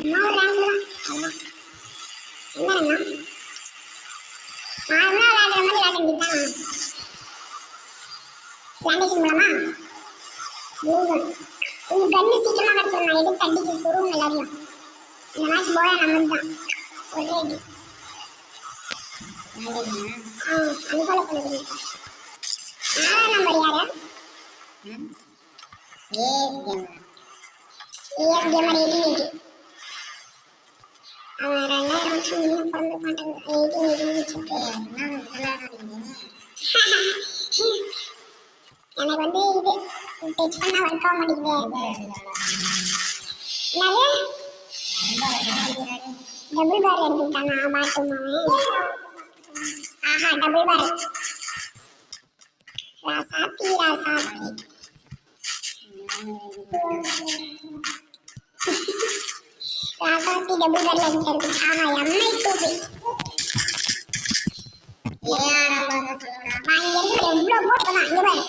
சும்மா ஒரு ரேங்க் தான் என்னன்னா நார்மலா விளையாடுற மாதிரி விளையாட வேண்டியதுதான். பிளான்டேஷன் மூலமா உங்க கண்ணு சீக்கிரமா கிடைச்சிடும். நான் எடுத்து அடிச்சு சுருங்க எல்லாரையும். இந்த மேட்ச் போயா நமக்கு தான் ஒரே அடி. அன்ஃபாலோ பண்ணுங்க. நம்பர் யாரு? AS gamer 1880. அவன் 2000 வருஷம் இன்னும் பிறந்து மாட்டாங்க. 1880 எனக்கு வந்து இது டச் பண்ணா ஒர்க் ஆக மாட்டேங்குது. டபுள் பார் எடுத்துட்டாங்க. ஆஹா டபுள் பார். ராசாத்தி ராசாத்தி ராசாத்தி டபுள் பார்ல எடுத்து. ஆஹா எம்ஐ டூபி. நான் இங்க இருந்து எவ்வளவு போட்டுதான் இங்க பாரு.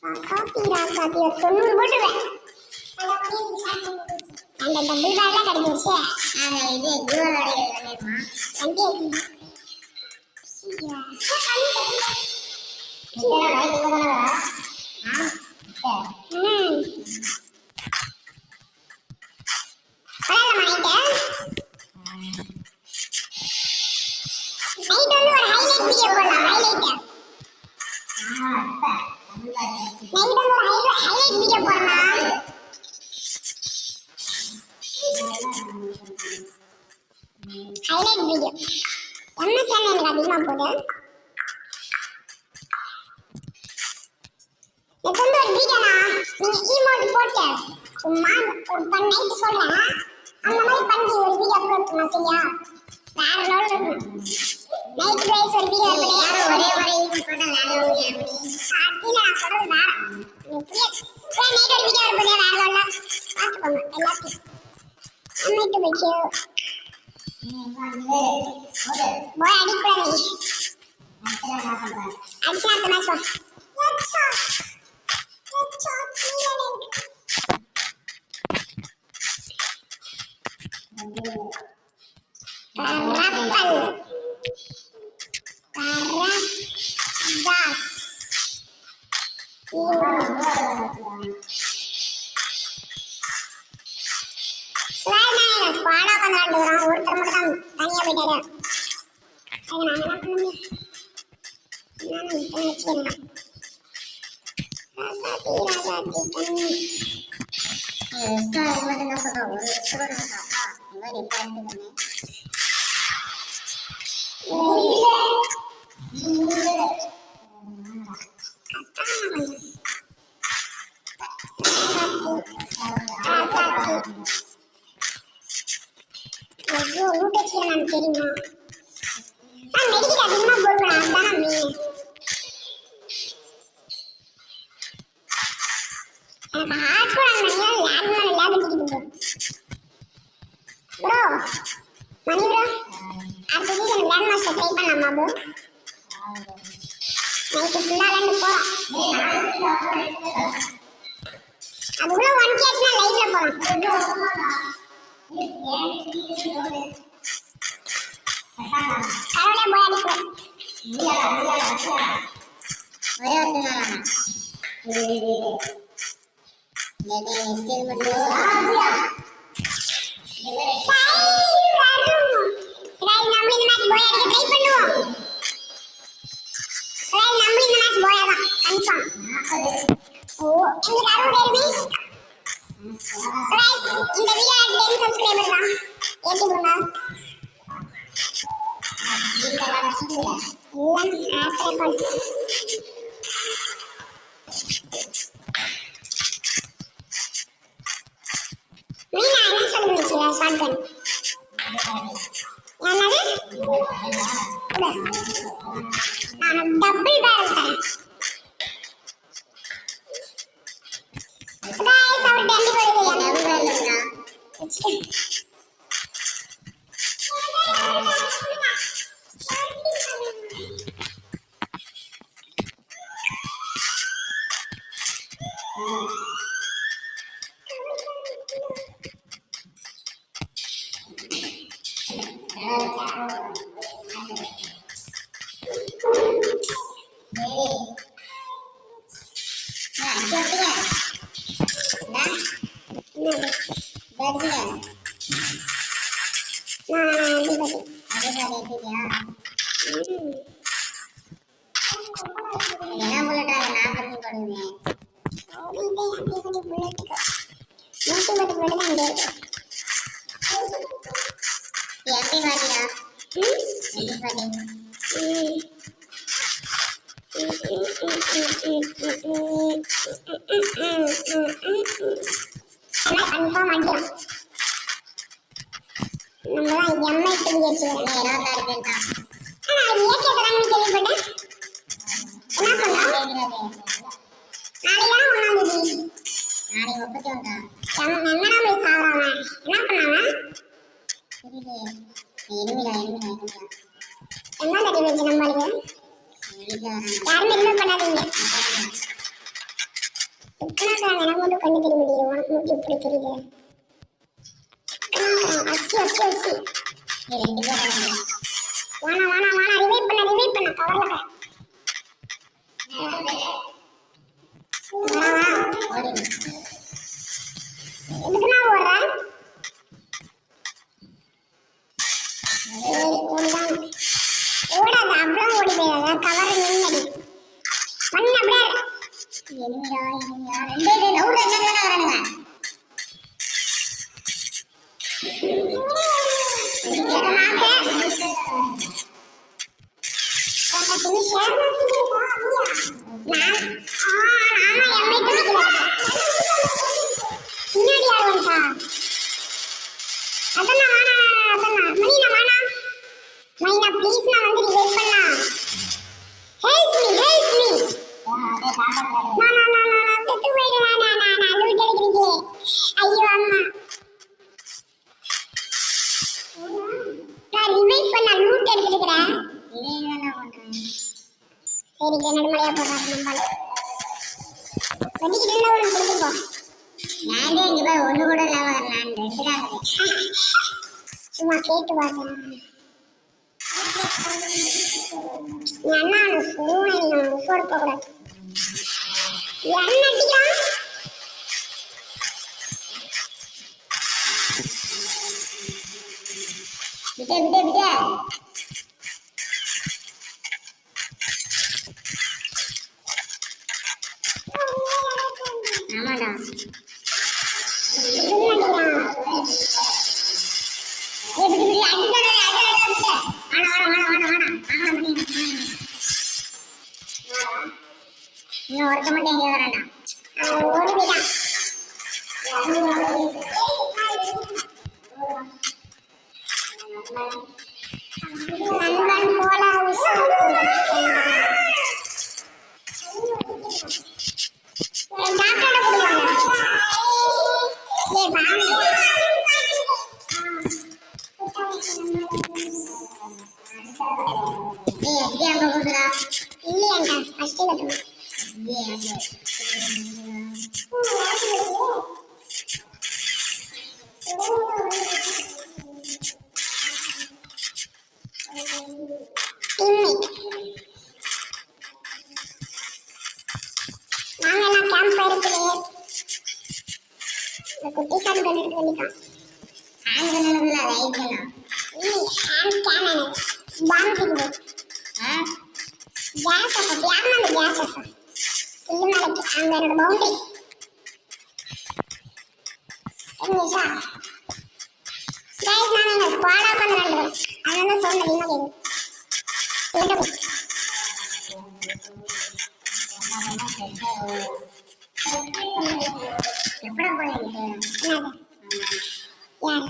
ராசாத்தி 90 போட்டுவேன். அந்த டபுள் பார்ல கிடைச்சிருச்சு. இது ஹைலைட் வீடியோ என்ன சேனல் எனக்கு அதிகமா போகுது. எனக்கு வந்து ஒரு வீடியோனா நீங்க ஈமோட் போட்டு சும்மா ஒரு நைட் சொல்றேன் அந்த மாதிரி பண்ணி ஒரு வீடியோ அப்லோட் பண்ணலாம். சரியா? வேற லெவல் இருக்கும். நைட் ரைஸ் ஒரு வீடியோ பண்ணி ஒரே ஒரே போட்டா வேற லெவல் அப்படி சாத்தினா நான் சொல்றது வேற. நைட் ஒரு வீடியோ பண்ணி வேற லெவல்ல பாத்துக்கோங்க எல்லாத்தையும். அன்னைக்கு வெச்சு boy அடிக்கூடாது. அடிச்சா அந்த மேட்ச் ஸ்குவாடா பண்ணாண்டு வரோம். ஒருத்தர் மட்டும் தான் தனியா போயிட்டாரு. அது நான் என்ன பண்ண முடியும்? நானும் இப்போ வச்சுக்கிறேன். ராசாத்தி தண்ணி ஊட்டச்சிக்கலாம் தெரியுமா? நான் மெடிக்கல் அதிகமா போடுவேன். அதுதான் மெயின். எனக்கு ஹார்ட் கூட அந்த லேப் எடுத்துட்டு ப்ரோ மணி ப்ரோ அடுத்த வீக் எனக்கு கிராண்ட் மாஸ்டர் ட்ரை பண்ணலாமா ப்ரோ? நைட்டு ஃபுல்லாக விளாண்டு போகிறோம். அதுக்குள்ள 1K ஆச்சுன்னா லைவ்ல போகலாம். கடவுளே போய் அடிப்போம். டபுள் பேரல் தரேன். அப்படியே கொஞ்சம் புல்லட்டுக்கு 110 புல்லட் தான் இங்கே இருக்கு. எப்படி பாத்தியா? கன்ஃபார்ம் அடிக்கலாம். நம்ம தான் எம்ஐ கிளியர் செய்யணும். 26 பேர் தான். அது ஏகே தராங்கன்னு கேள்விப்பட்டேன். என்ன பண்ணா? நாளைக்கு 1ஆம் தேதி. நாளைக்கு 31. எங்கடா போய் சாவறாங்க? என்ன பண்ணாங்க? எனிமிடா. என்ன தடி வச்சு நம்மளுக்கு? யாருமே ரிமூவ் பண்ணாதீங்க. உட்காந்துறாங்க. எனக்கு மட்டும் கண்ணு தெரிய முடியுது. உனக்கு மட்டும் எப்படி தெரியுது? அசி. ரெண்டு பேரும் வானா ரிவைவ் பண்ண கவர்ல எதுக்கு நான் ஓடுறேன்? ஓடாத அவ்வளோ ஓடி போயிடாத. கவர் நின்னடி பண்ண அப்படியே எனிமிடா. ரெண்டே லவுட் என்ன வரானுங்க. சரி நடுமலையா போறாரு நம்மள வெடிக்கிட்டு இருந்தா ஒரு கொடுத்துப்போ. நானே இங்க போய் ஒண்ணு கூட இல்லாம நான் ரெண்டுதான் சும்மா கேட்டு பார்த்தேன். அண்ணா ஃபோன் போட கூடாது. என்ன அடிக்கிறான்? விட ஆமாடா இன்னும் ஒருத்த மட்டும் எங்கே வராண்டா ஓடுவிடா. நண்பன் போல இல்லையாண்டா ஃபர்ஸ்ட் கட்டணும். நாங்கெல்லாம் கேம்ப் ஃபயர் பிளேயர். குட்டி சாமி பண்ணிட்டு வந்துட்டான். ஹேண்ட் கண்ணனுக்குள்ள ரைட் கண்ணா ஹேண்ட் கேனன் பாம் கிங்கு கேஸ் அப் யாருன்னா அந்த கேஸ் அப் கில்லு மலைக்கு அங்க என்னோட பவுண்டரி என்னச்சா கைஸ் நான் எங்க ஸ்குவாடா பண்றேன். அதனால சொல்ல நீங்க கேளு. எப்படா போறீங்க? யார்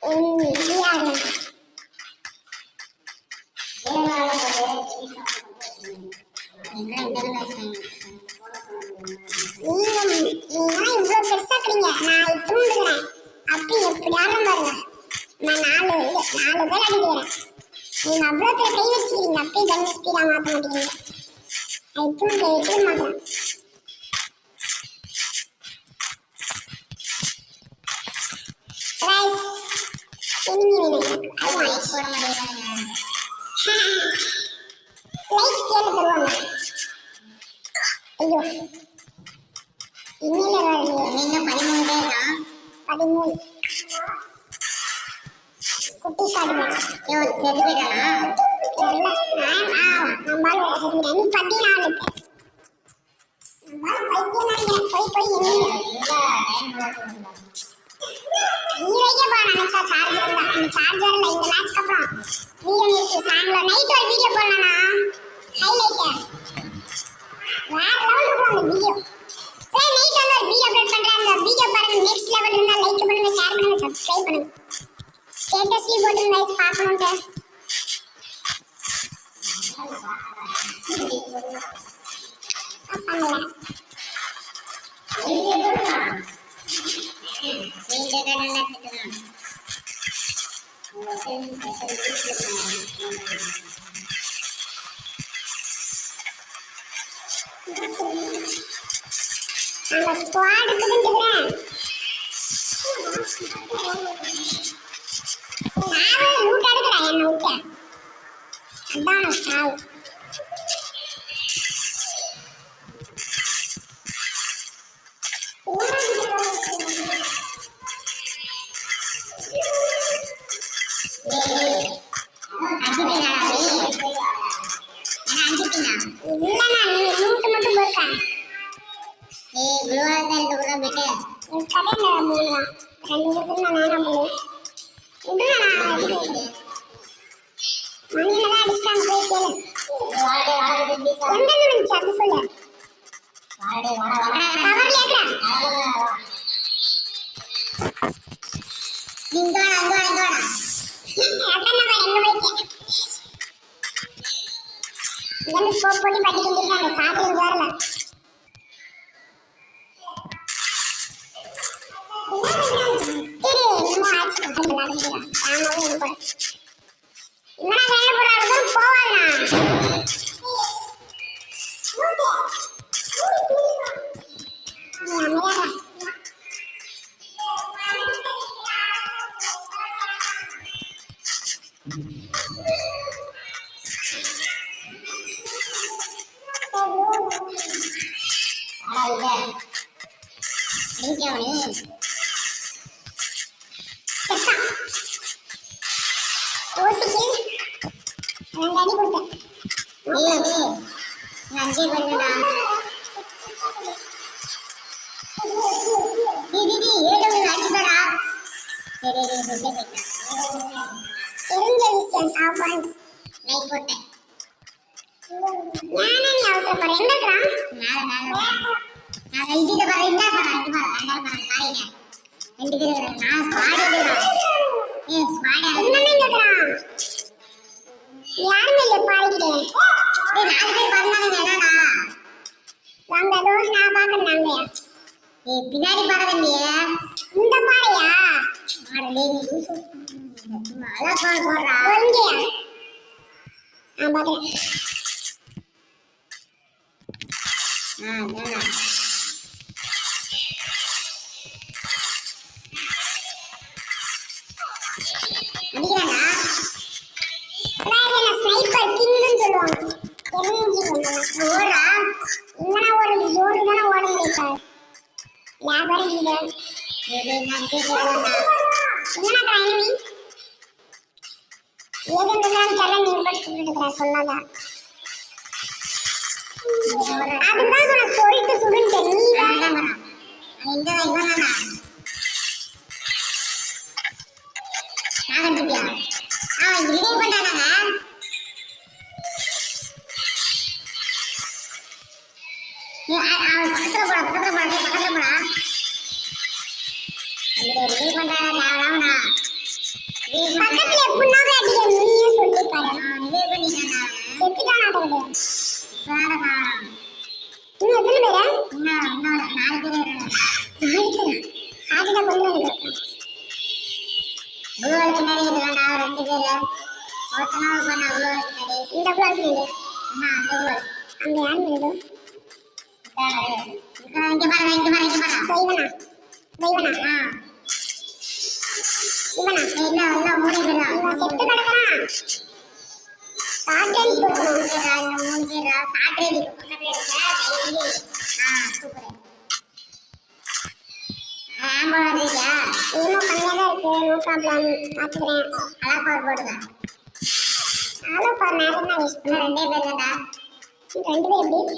ஏங்க இவ்வளவு பெருசாக்குறீங்க. நான் இப்படிங்கிறேன் அப்படி எப்படி ஆரம்பம் பாருங்க. நான் 4 பேர் அடிக்கிறேன். நீங்க அவ்வளவு பேர் கை வச்சுக்கிறீங்க. அப்படியே கன் ஸ்பீடா மாற்ற மாட்டேங்கிறீங்க. இப்பவும் கை வைக்க மாட்டேன். ஐயோ இன்னும் 13 பேர் தான். 13 குட்டி சாடுங்க. செத்து போயிட்டானா? தெரியல நம்மளால நீ பத்தி நாள் நம்மளால பைத்தியம் நினைக்கிறேன் போய் நீ வைக்க போற நினைச்சா சார்ஜர் தான் இந்த சார்ஜர்ல இந்த மேட்ச்க்கு அப்புறம் வீடியோ நிறுத்தி சாயங்காலம் நைட் ஒரு வீடியோ போடலாம்னா ஹைலைட் வேற லெவல் இருக்கும் அந்த வீடியோ சரி நைட் வந்து ஒரு வீடியோ அப்லோட் பண்றேன் அந்த வீடியோ பாருங்க நெக்ஸ்ட் லெவல் இருந்தா லைக் பண்ணுங்க ஷேர் பண்ணுங்க சப்ஸ்கிரைப் பண்ணுங்க ஸ்டேட்டஸ்லி போட்டுருங்க கைஸ் பார்க்கணும்ட்டு அந்த ஸ்குவாட் இருக்குதுன்றேன் நாவே லூட் எடுக்கிறேன் என்ன விட்ட அதான் சாவு இல்லைண்ணா நீ லூட்டு மட்டும் போயிருக்கா கடையில் மூணு தான் 2 இடத்துல நானும் போய் மண்ணில தான் அடிச்சிட்டாங்க போய் கேளு எங்க வந்துச்சு அது சொல்லு கவர்ல ஏத்துறேன் இங்க வாடா அதான் நான் எங்க போயிட்டேன் இந்த ஸ்கோப் போட்டு பட்டிட்டு இருக்காங்க சாப்பிட்டு வரல பின்னாடி பாருங்க இந்த பாறையா சொல்லாதா அதுதான் சொன்ன சொல்லிட்டு சுடுன்னு நீ வேண்டாம் இந்த இவனா நான் கண்டிப்பா அவன் விடே பண்ணானாங்க அவன் பக்கத்துல போடா விடே பண்றானா பக்கத்துல எப்படின்னா அடிக்க நீயே சொல்லி பாரு விடே பண்ணிட்டானா செத்துட்டானா தரது வேறடா இன்னும் எத்தனை பேரா இன்னும் 4 பேர் ஆதிடா கொண்டு வந்து குளோல் பின்னாடி இருக்காண்டா 2 பேர் ஒருத்தனா பண்ண குளோல் பின்னாடி இந்த குளோல் பின்னாடி அந்த குளோல் அங்க யார் மீது இங்க பாரு இவனா இல்ல 3 பேரா இவன் செத்து கிடக்குறான் சாட்டேன் போறோம் 3 பேரா சாட்டேன் பக்கத்துல இருக்க சூப்பர் ஆமா வரீங்களா இன்னும் கம்மியா தான் இருக்கு நோ ப்ராப்ளம் பாத்துக்கிறேன் கலர் பவர் போடுங்க ஆளோ பாரு நேரம் தான் வேஸ்ட் பண்ண. ரெண்டே பேர் தான்டா. ரெண்டு பேர் எப்படி?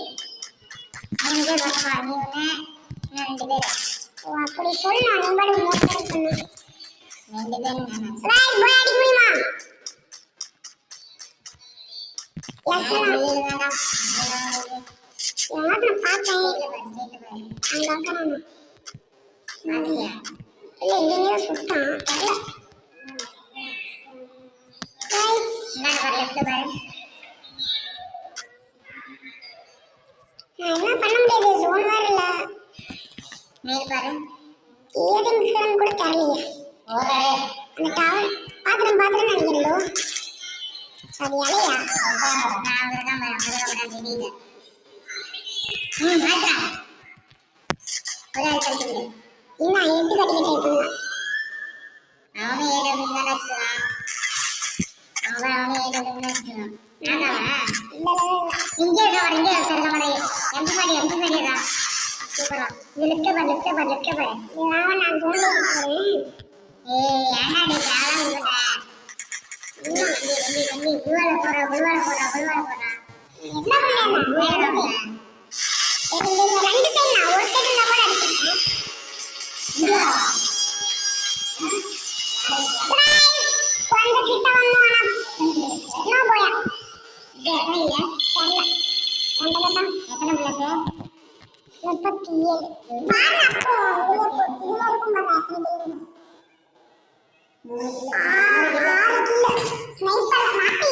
மூணு பேர் வரப்பா. நீ ஒன்று, இன்னும் ரெண்டு பேர். ஓ அப்படி சொல்லணும். நீ பாட்டு மூணு பேர் சொன்ன. ரெண்டு பேர் சுரேஷ் போய் அடி முடியுமா? எஸ் வேண்டாம். நான் பார்த்தேன். அங்கே உட்காரணும். இல்லை இங்கே சுட்டான் தெரியல. என்ன பண்ண முடியாது ஜோன் வேற இல்ல. மேல் பாரு ஏது மிக்சரம் கூட தெரியலையே. அந்த டவர் பாத்திரம் நினைக்கிறோம். அது இலையா? இன்னும் எட்டு கட்டிக்கிட்டே இருப்பாங்க. அவனே ஏடபிள்யூ வச்சுக்கிறான். அவனே ஏடபிள்யூ வச்சுக்கிறான். இங்கே இருக்க மாதிரி எம்பி தான் சூப்பரா. இது லிஃப்ட் பாரு. நான் ஜோன்ல இருக்கேன். ஏய் ஏன்டா நீ தேவலாம் இல்லடா. புல்வால போறா. என்ன பண்ணேன்? இது ரெண்டு சைடு நான் ஒரு சைடு நான் கூட அடிச்சிட்டேன். இல்ல கொஞ்சம் கிட்ட வந்தா நான் போயா. தெரியல. எத்தனை பிளஸ்? 37. பாரு அப்போ இதுல இருக்கும் பாரு எத்தனை பேர். 6 கிலோ ஸ்னைப்பர் மாட்டி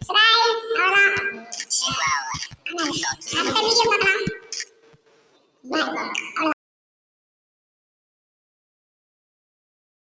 சுரேஷ் அவ்வளோதான். அடுத்த வீடியோ பார்க்கலாம். பாய்.